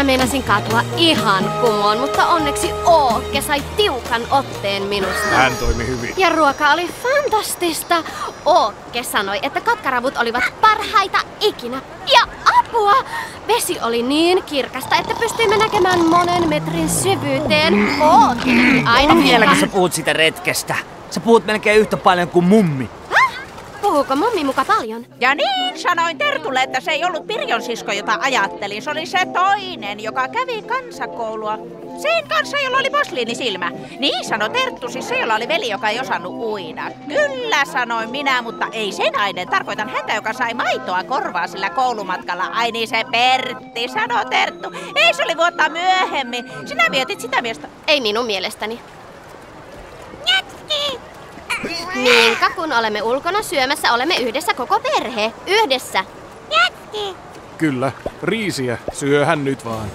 meinasin kaatua ihan kumoon, mutta onneksi Ookke sai tiukan otteen minusta. Hän toimi hyvin. Ja ruoka oli fantastista. Ookke sanoi, että katkaravut olivat parhaita ikinä. Ja apua! Vesi oli niin kirkasta, että pystyimme näkemään monen metrin syvyyteen. Ookke näki aina Vieläkö sä puhut sitä retkestä? Sä puhut melkein yhtä paljon kuin mummi. Puhuuko mummi muka paljon? Ja niin sanoin Tertulle, että se ei ollut Pirjon sisko, jota ajattelin. Se oli se toinen, joka kävi kansakoulua. Sen kanssa, jolla oli posliinisilmä. Niin sanoi Terttu, siis se, jolla oli veli, joka ei osannut uida. Kyllä, sanoin minä, mutta ei se nainen. Tarkoitan häntä, joka sai maitoa korvaa sillä koulumatkalla. Ai niin, se Pertti, sanoi Terttu. Ei, se oli vuotta myöhemmin. Sinä mietit sitä miestä. Ei minun mielestäni. Minkä kun olemme ulkona syömässä, olemme yhdessä koko perhe. Yhdessä. Kyllä, riisiä. Syöhän nyt vaan.